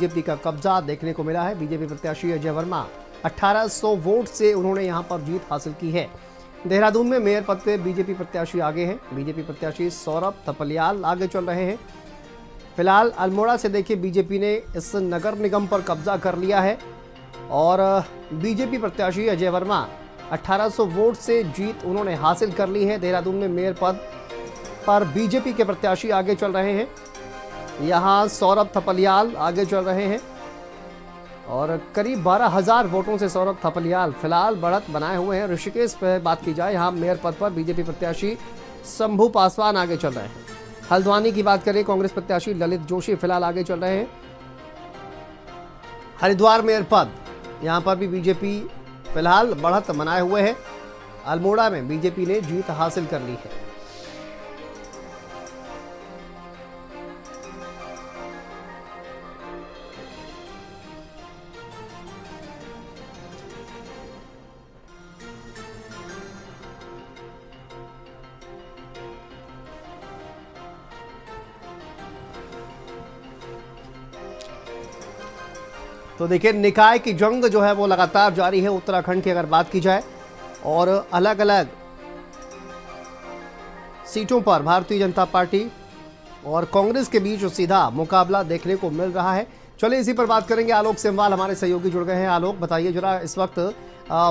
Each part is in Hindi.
बीजेपी का कब्जा देखने को मिला है। बीजेपी प्रत्याशी अजय वर्मा 1800 वोट से उन्होंने यहां पर जीत हासिल की है। देहरादून में मेयर पद पे बीजेपी प्रत्याशी आगे हैं। बीजेपी प्रत्याशी सौरभ थपलियाल आगे चल रहे हैं। फिलहाल अल्मोड़ा से देखिए बीजेपी ने इस नगर निगम पर कब्जा कर लिया है और बीजेपी प्रत्याशी अजय वर्मा 1800 वोट से जीत उन्होंने हासिल कर ली है। देहरादून में मेयर पद पर बीजेपी के प्रत्याशी आगे चल रहे हैं। यहां सौरभ थपलियाल आगे चल रहे हैं और करीब 12,000 वोटों से सौरभ थपलियाल फिलहाल बढ़त बनाए हुए हैं। ऋषिकेश पर बात की जाए, यहां मेयर पद पर बीजेपी प्रत्याशी शंभू पासवान आगे चल रहे हैं। हल्द्वानी की बात करें, कांग्रेस प्रत्याशी ललित जोशी फिलहाल आगे चल रहे हैं। हरिद्वार मेयर पद, यहां पर भी बीजेपी फिलहाल बढ़त बनाए हुए है। अल्मोड़ा में बीजेपी ने जीत हासिल कर ली है। तो देखिए निकाय की जंग जो है वो लगातार जारी है उत्तराखंड की अगर बात की जाए, और अलग अलग सीटों पर भारतीय जनता पार्टी और कांग्रेस के बीच सीधा मुकाबला देखने को मिल रहा है। चलिए इसी पर बात करेंगे। आलोक सेमवाल हमारे सहयोगी जुड़ गए हैं। आलोक, बताइए जरा, इस वक्त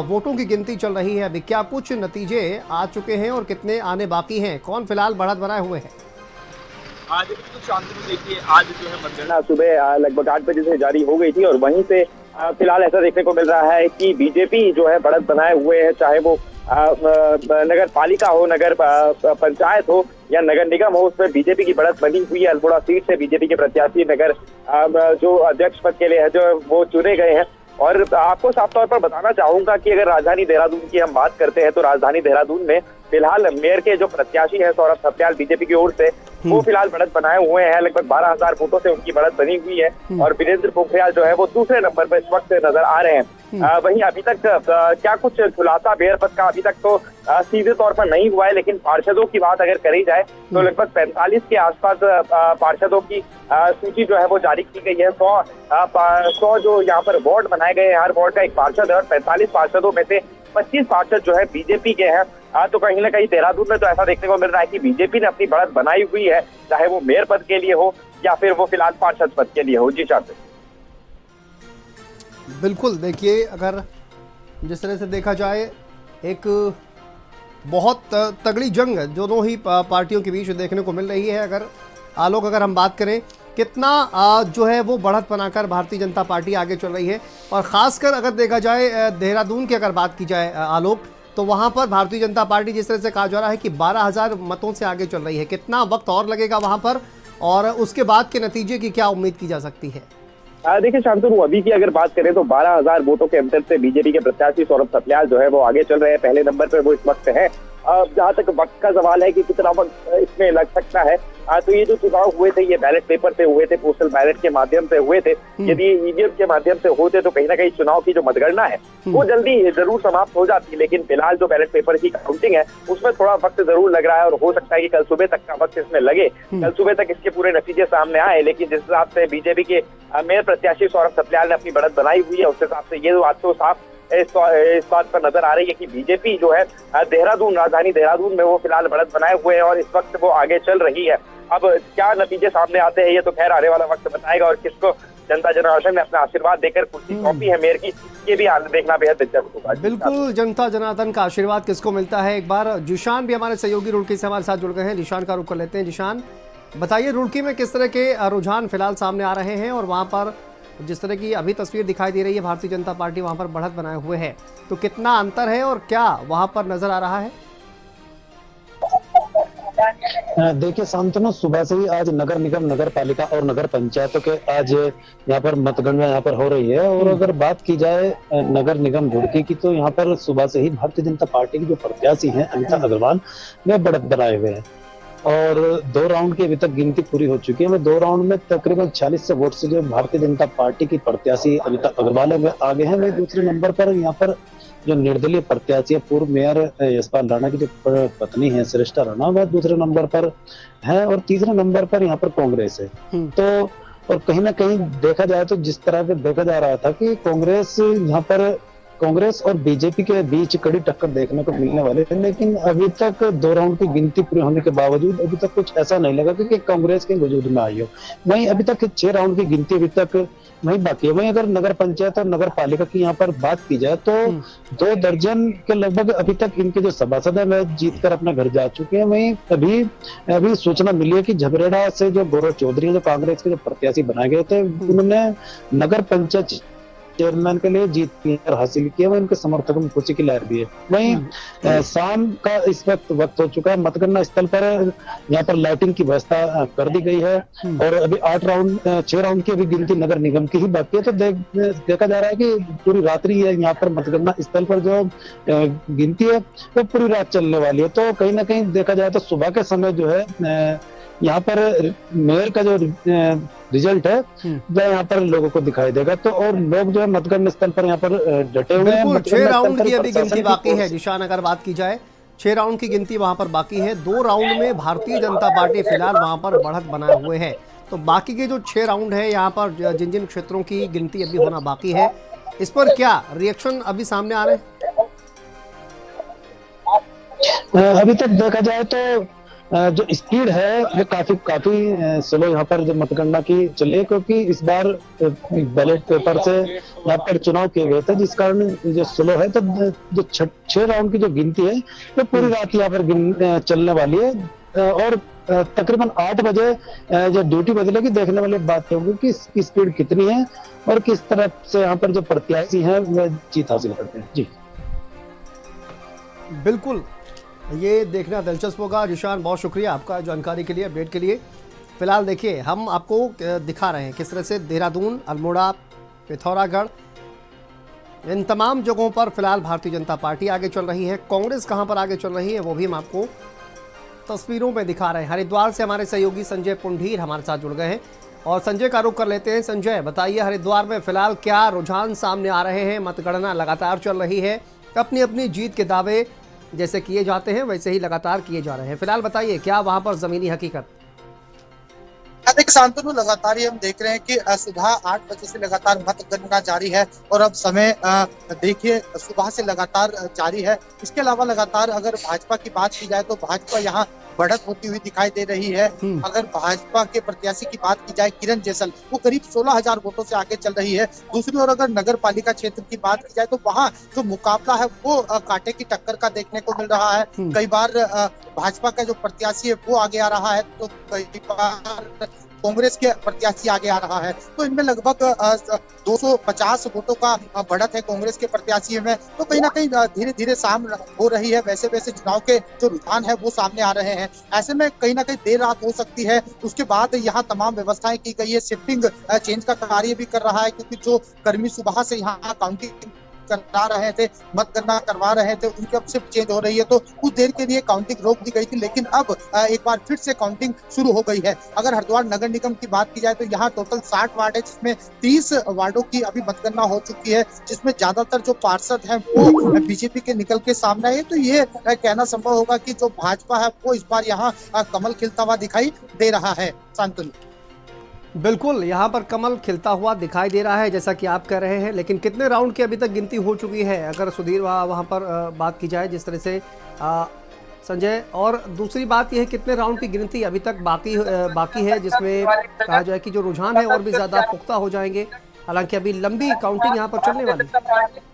वोटों की गिनती चल रही है, अभी क्या कुछ नतीजे आ चुके हैं और कितने आने बाकी हैं? कौन फिलहाल बढ़त बनाए हुए हैं? आज तो शांति देखिए, आज जो है मतगणना सुबह लगभग 8 बजे से जारी हो गई थी और वहीं से फिलहाल ऐसा देखने को मिल रहा है कि बीजेपी जो है बढ़त बनाए हुए है, चाहे वो नगर पालिका हो, नगर पंचायत हो या नगर निगम हो, उसमें बीजेपी की बढ़त बनी हुई है। अल्मोड़ा सीट से बीजेपी के प्रत्याशी नगर जो अध्यक्ष पद के लिए है जो वो चुने गए हैं। और आपको साफ तौर पर बताना चाहूंगा कि अगर राजधानी देहरादून की हम बात करते हैं तो राजधानी देहरादून में फिलहाल मेयर के जो प्रत्याशी है सौरभ थपलियाल बीजेपी की ओर से, वो फिलहाल बढ़त बनाए हुए हैं। लगभग 12,000 वोटों से उनकी बढ़त बनी हुई है और वीरेंद्र पोखरियाल जो है वो दूसरे नंबर पर इस वक्त नजर आ रहे हैं। वहीं अभी तक क्या कुछ खुलासा मेयर पद का अभी तक तो सीधे तौर पर नहीं हुआ है, लेकिन पार्षदों की बात अगर करी जाए तो लगभग 45 के आसपास पार्षदों की सूची जो है वो जारी की गई है। 100 जो यहाँ पर वार्ड बनाए गए हैं, हर वार्ड का एक पार्षद है और 45 पार्षदों में से 25 पार्षद जो है बीजेपी के हैं। तो कहीं ना कहीं देहरादून में तो ऐसा देखने को मिल रहा है कि बीजेपी ने अपनी बढ़त बनाई हुई है, चाहे वो मेयर पद के लिए हो या फिर वो फिलहाल पार्षद पद के लिए हो। जी चाहते बिल्कुल, देखिए अगर जिस तरह से देखा जाए, एक बहुत तगड़ी जंग दोनों ही पार्टियों के बीच देखने को मिल रही है। आलोक, अगर हम बात करें कितना जो है वो बढ़त बनाकर भारतीय जनता पार्टी आगे चल रही है, और खासकर अगर देखा जाए देहरादून की अगर बात की जाए आलोक, तो वहां पर भारतीय जनता पार्टी जिस तरह से कहा जा रहा है कि 12,000 मतों से आगे चल रही है, कितना वक्त और लगेगा वहां पर और उसके बाद के नतीजे की क्या उम्मीद की जा सकती है? देखिए शांतनु, अभी की अगर बात करें तो 12,000 वोटों के अंतर से बीजेपी के प्रत्याशी सौरभ थपलियाल जो है वो आगे चल रहे हैं, पहले नंबर पर वो इस वक्त है। जहाँ तक वक्त का सवाल है कि कितना वक्त इसमें लग सकता है, तो ये जो चुनाव हुए थे ये बैलेट पेपर से हुए थे, पोस्टल बैलेट के माध्यम से हुए थे। यदि ईवीएम के माध्यम से होते तो कहीं ना कहीं चुनाव की जो मतगणना है वो जल्दी जरूर समाप्त हो जाती, लेकिन फिलहाल जो बैलेट पेपर की काउंटिंग है उसमें थोड़ा वक्त जरूर लग रहा है और हो सकता है कि कल सुबह तक का वक्त इसमें लगे, कल सुबह तक इसके पूरे नतीजे सामने आए। लेकिन जिस हिसाब से बीजेपी के मेयर प्रत्याशी सौरभ थपलियाल ने अपनी बढ़त बनाई हुई है, उस हिसाब से ये बात तो साफ इस बात पर नजर आ रही है कि बीजेपी जो है देहरादून, राजधानी देहरादून में वो फिलहाल बढ़त बनाए हुए हैं और इस वक्त वो आगे चल रही है। अब क्या नतीजे सामने आते हैं ये तो खैर आने वाला वक्त बताएगा, और किसको जनता जनार्दन ने अपना आशीर्वाद देकर कुर्सी सौंपी है मेयर की, ये भी देखना बेहद दिलचस्प होगा। बिल्कुल, जनता जनार्दन का आशीर्वाद किसको मिलता है। एक बार जिशान भी हमारे सहयोगी रुड़की से हमारे साथ जुड़ गए हैं, जिशान का रुख कर लेते हैं। जिशान, बताइए रुड़की में किस तरह के रुझान फिलहाल सामने आ रहे हैं और वहां पर जिस तरह की अभी तस्वीर दिखाई दे रही है, भारतीय जनता पार्टी वहां पर बढ़त बनाए हुए है, तो कितना अंतर है और क्या वहां पर नजर आ रहा है? देखिए शांतनु, सुबह से ही आज नगर निगम, नगर पालिका और नगर पंचायतों के आज यहाँ पर मतगणना यहाँ पर हो रही है। और अगर बात की जाए नगर निगम रुड़की की, तो यहाँ पर सुबह से ही भारतीय जनता पार्टी की जो प्रत्याशी हैं अनिता अग्रवाल, वे बढ़त बनाए हुए हैं और 2 राउंड की अभी तक गिनती पूरी हो चुकी है। 2 राउंड में तकरीबन 40 से वोट से जो भारतीय जनता पार्टी की प्रत्याशी अनिता अग्रवाल है वे आगे हैं। वे दूसरे नंबर पर यहाँ पर जो निर्दलीय प्रत्याशी है पूर्व मेयर यशपाल राणा की जो पत्नी है श्रेष्ठा राणा, वह दूसरे नंबर पर है और तीसरे नंबर पर यहाँ पर कांग्रेस है। तो और कहीं ना कहीं देखा जाए तो जिस तरह से देखा जा रहा था कि कांग्रेस और बीजेपी के बीच कड़ी टक्कर देखने को मिलने वाली है, लेकिन अभी तक 2 राउंड की गिनती पूरी होने के बावजूद अभी तक कुछ ऐसा नहीं लगा कि कांग्रेस के वजूद में आई हो। वहीं अभी तक 6 राउंड की गिनती अभी तक वहीं बाकी है। वहीं अगर नगर पंचायत और नगर पालिका की यहाँ पर बात की जाए तो 2 दर्जन के लगभग अभी तक इनके जो सभासद है वह जीत कर अपने घर जा चुके हैं। वहीं अभी सूचना मिली है कि झबरेड़ा से जो गौरव चौधरी जो कांग्रेस के जो प्रत्याशी बनाए गए थे, उन्होंने नगर पंचायत चेयरमैन के लिए जीत हासिल की है। वहीं उनके समर्थकों में खुशी की लहर भी है। वहीं शाम का इस वक्त हो चुका है। मतगणना स्थल पर यहाँ पर लाइटिंग की व्यवस्था कर दी गई है और अभी 6 राउंड की अभी गिनती नगर निगम की ही बाकी है। तो देखा जा रहा है कि पूरी रात्रि है यहाँ पर मतगणना स्थल पर जो गिनती है वो पूरी रात चलने वाली है। तो कहीं ना कहीं देखा जाए तो सुबह के समय जो है यहाँ पर मेयर का जो रिजल्ट है वह यहाँ पर लोगों को दिखाई देगा। तो और लोग जो है मतगणना स्थल पर यहाँ पर डटे हुए हैं। बिल्कुल 6 राउंड की अभी गिनती बाकी है जिशान, अगर बात की जाए 6 राउंड की गिनती वहां पर बाकी है। 2 राउंड में भारतीय जनता पार्टी फिलहाल वहां पर बढ़त बनाए हुए है। तो बाकी के जो 6 राउंड है यहाँ पर जिन जिन क्षेत्रों की गिनती अभी होना बाकी है, इस पर क्या रिएक्शन अभी सामने आ रहे हैं? अभी तक देखा जाए तो जो स्पीड है वो काफी स्लो यहाँ पर जो मतगणना की चली है, क्योंकि इस बार बैलेट पेपर से यहाँ पर चुनाव किए गए थे, जिस कारण जो स्लो है। तो जो 6 राउंड की जो गिनती है वो पूरी रात यहाँ पर चलने वाली है और तकरीबन 8 बजे जो ड्यूटी बदलेगी, देखने वाली बात होगी कि इसकी स्पीड कितनी है और किस तरह से यहाँ पर जो प्रत्याशी हैं वह जीत हासिल करते हैं। जी बिल्कुल, ये देखना दिलचस्प होगा। जिशान, बहुत शुक्रिया आपका जानकारी के लिए, अपडेट के लिए। फिलहाल देखिए हम आपको दिखा रहे हैं किस तरह से देहरादून, अल्मोड़ा, पिथौरागढ़, इन तमाम जगहों पर फिलहाल भारतीय जनता पार्टी आगे चल रही है। कांग्रेस कहां पर आगे चल रही है वो भी हम आपको तस्वीरों में दिखा रहे हैं। हरिद्वार से हमारे सहयोगी संजय पुंडीर हमारे साथ जुड़ गए हैं और संजय का रुख कर लेते हैं। संजय, बताइए हरिद्वार में फिलहाल क्या रुझान सामने आ रहे हैं? मतगणना लगातार चल रही है, अपनी अपनी जीत के दावे जैसे किए जाते हैं वैसे ही लगातार किए जा रहे हैं। फिलहाल बताइए क्या वहां पर जमीनी हकीकत? देखिए शांतनु, लगातार ही हम देख रहे हैं कि सुबह 8 बजे से लगातार मतगणना जारी है और अब समय देखिए सुबह से लगातार जारी है। इसके अलावा लगातार अगर भाजपा की बात की जाए तो भाजपा यहाँ बढ़त होती हुई दिखाई दे रही है। अगर भाजपा के प्रत्याशी की बात की जाए किरण जैसल, वो करीब 16,000 वोटों से आगे चल रही है। दूसरी ओर अगर नगर पालिका क्षेत्र की बात की जाए तो वहाँ जो मुकाबला है वो कांटे की टक्कर का देखने को मिल रहा है। कई बार भाजपा का जो प्रत्याशी है वो आगे आ रहा है तो कई बार कांग्रेस के प्रत्याशी आगे आ रहा है। तो इनमें लगभग 250 वोटों का बढ़त है कांग्रेस के प्रत्याशी में। तो कहीं ना कहीं धीरे धीरे सामने हो रही है, वैसे वैसे चुनाव के जो रुझान है वो सामने आ रहे हैं। ऐसे में कहीं ना कहीं देर रात हो सकती है। उसके बाद यहाँ तमाम व्यवस्थाएं की गई है। शिफ्टिंग चेंज का कार्य भी कर रहा है, क्योंकि जो कर्मी सुबह से यहाँ काउंटिंग करा रहे थे, मतगणना करवा रहे थे, उनकी अब शिफ्ट चेंज हो रही है। तो कुछ देर के लिए काउंटिंग रोक दी गई थी, लेकिन अब एक बार फिर से काउंटिंग शुरू हो गई है। अगर हरिद्वार नगर निगम की बात की जाए तो यहाँ टोटल 60 वार्ड है, जिसमें 30 वार्डों की अभी मतगणना हो चुकी है, जिसमें ज्यादातर जो पार्षद हैं वो बीजेपी के निकल के सामने आए। तो ये कहना संभव होगा कि जो भाजपा है वो इस बार यहाँ कमल खिलता हुआ दिखाई दे रहा है। शांतनु, बिल्कुल, यहाँ पर कमल खिलता हुआ दिखाई दे रहा है जैसा कि आप कह रहे हैं, लेकिन कितने राउंड की अभी तक गिनती हो चुकी है अगर सुधीर वहाँ पर बात की जाए जिस तरह से संजय? और दूसरी बात यह है कितने राउंड की गिनती अभी तक बाकी है, जिसमें कहा जाए कि जो रुझान है और भी ज़्यादा पुख्ता हो जाएंगे, हालांकि अभी लंबी काउंटिंग यहाँ पर चलने वाली है।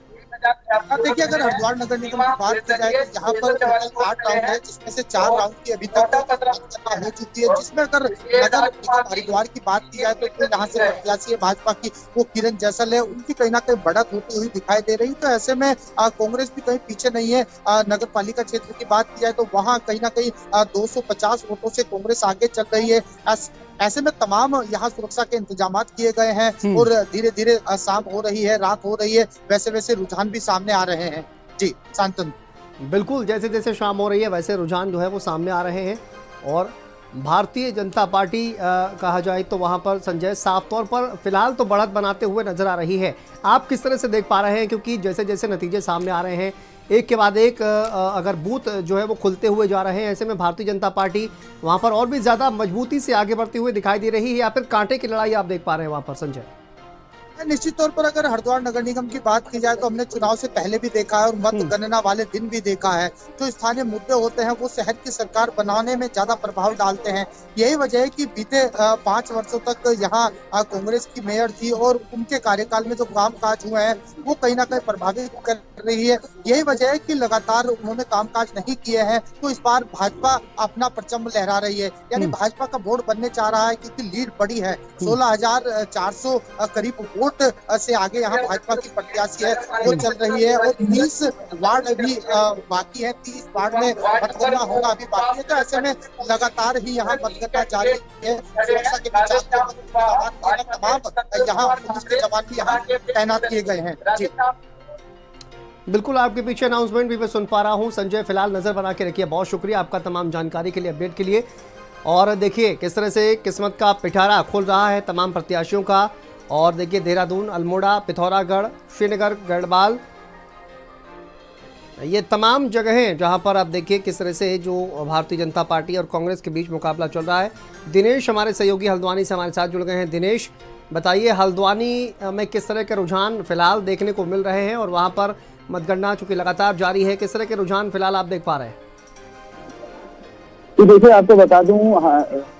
देखिए अगर हरिद्वार नगर निगम की बात की जाए तो यहाँ पर टोटल 8 राउंड है, जिसमें से 4 राउंड की अभी तक मतगणना हो चुकी है। जिसमें अगर नगर निगम हरिद्वार की बात की जाए तो यहाँ से प्रत्याशी है भाजपा की वो किरण जैसल है, उनकी कहीं ना कहीं बढ़त होती हुई दिखाई दे रही। तो ऐसे में कांग्रेस भी कहीं पीछे नहीं है। नगर पालिका क्षेत्र की बात की जाए तो वहाँ कहीं ना कहीं 250 वोटों से कांग्रेस आगे चल रही है। ऐसे में तमाम यहाँ सुरक्षा के इंतजाम किए गए हैं और धीरे धीरे शाम हो रही है, रात हो रही है, वैसे वैसे रुझान भी सामने आ रहे हैं। जी शांतनु, बिल्कुल, जैसे जैसे शाम हो रही है वैसे रुझान जो है वो सामने आ रहे हैं और भारतीय जनता पार्टी कहा जाए तो वहां पर संजय साफ तौर पर फिलहाल तो बढ़त बनाते हुए नजर आ रही है। आप किस तरह से देख पा रहे हैं, क्योंकि जैसे जैसे नतीजे सामने आ रहे हैं एक के बाद एक अगर बूथ जो है वो खुलते हुए जा रहे हैं, ऐसे में भारतीय जनता पार्टी वहां पर और भी ज्यादा मजबूती से आगे बढ़ती हुई दिखाई दे रही है, या फिर कांटे की लड़ाई आप देख पा रहे हैं वहां पर संजय? निश्चित तौर पर अगर हरिद्वार नगर निगम की बात की जाए तो हमने चुनाव से पहले भी देखा है और मतगणना वाले दिन भी देखा है, जो स्थानीय मुद्दे होते हैं वो शहर की सरकार बनाने में ज्यादा प्रभाव डालते हैं। यही वजह है कि बीते 5 वर्षों तक यहाँ कांग्रेस की मेयर थी और उनके कार्यकाल में जो काम काज हुए हैं वो कहीं ना कहीं प्रभावित कर रही है। यही वजह है कि लगातार उन्होंने काम काज नहीं किए हैं, तो इस बार भाजपा अपना परचम लहरा रही है, यानी भाजपा का बोर्ड बनने जा रहा है, क्योंकि लीड बड़ी है। 16,400 करीब वोट से आगे यहाँ भाजपा की प्रत्याशी है वो चल रही है, और 30 वार्ड अभी बाकी है, 30 वार्ड में मतगणना होना अभी बाकी है। तो ऐसे में लगातार ही यहाँ मतगणना जारी है। सुरक्षा के तमाम यहाँ पुलिस के जवान भी यहाँ तैनात किए गए हैं। जी बिल्कुल, आपके पीछे अनाउंसमेंट भी मैं सुन पा रहा हूं। संजय, फिलहाल नजर बना के रखिए। बहुत शुक्रिया आपका तमाम जानकारी के लिए, अपडेट के लिए। और देखिए किस तरह से किस्मत का पिटारा खुल रहा है तमाम प्रत्याशियों का। और देखिए देहरादून, अल्मोड़ा, पिथौरागढ़, श्रीनगर, गढ़वाल, ये तमाम जगहें जहां पर आप देखिए किस तरह से जो भारतीय जनता पार्टी और कांग्रेस के बीच मुकाबला चल रहा है। दिनेश हमारे सहयोगी हल्द्वानी से हमारे साथ जुड़ गए हैं। दिनेश, बताइए हल्द्वानी में किस तरह के रुझान फिलहाल देखने को मिल रहे हैं, और वहां पर मतगणना चूंकि लगातार जारी है, किस तरह के रुझान फिलहाल आप देख पा रहे हैं? तो देखिए, आपको बता दूं,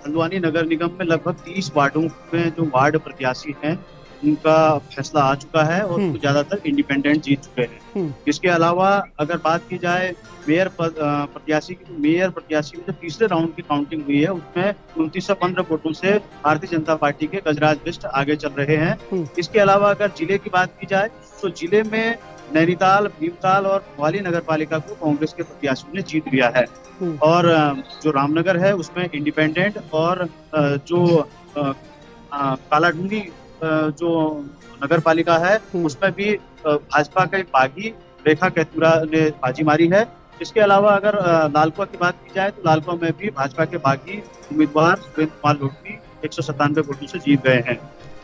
हल्द्वानी नगर निगम में लगभग 30 वार्डों में जो वार्ड प्रत्याशी हैं उनका फैसला आ चुका है और ज्यादातर इंडिपेंडेंट जीत चुके हैं। इसके अलावा अगर बात की जाए मेयर प्रत्याशी की, तो मेयर प्रत्याशी में जो तीसरे राउंड की काउंटिंग हुई है उसमें 2915 वोटों से भारतीय जनता पार्टी के गजराज बिष्ट आगे चल रहे हैं। इसके अलावा अगर जिले की बात की जाए तो जिले में नैनीताल, भीमताल और भवाली नगर पालिका को कांग्रेस के प्रत्याशियों ने जीत लिया है, और जो रामनगर है उसमें इंडिपेंडेंट, और जो कालाढूंगी जो नगर पालिका है उसमें भी भाजपा के बागी रेखा कैतुरा ने बाजी मारी है। इसके अलावा अगर लालकुआ की बात की जाए तो लालकुआ में भी भाजपा के बागी उम्मीदवार सुरेंद्र कुमार लोटनी 197 वोटों से जीत गए हैं।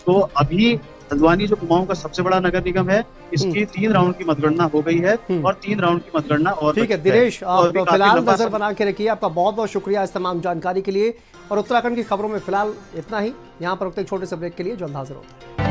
तो अभी हल्द्वानी जो कुमाऊं का सबसे बड़ा नगर निगम है, इसकी 3 राउंड की मतगणना हो गई है और 3 राउंड की मतगणना और ठीक है दिनेश, आप फिलहाल नजर बना के रखिए। आपका बहुत बहुत शुक्रिया इस तमाम जानकारी के लिए। और उत्तराखंड की खबरों में फिलहाल इतना ही। यहाँ पर रुकते छोटे से ब्रेक के लिए जल्द हाजिर होते हैं।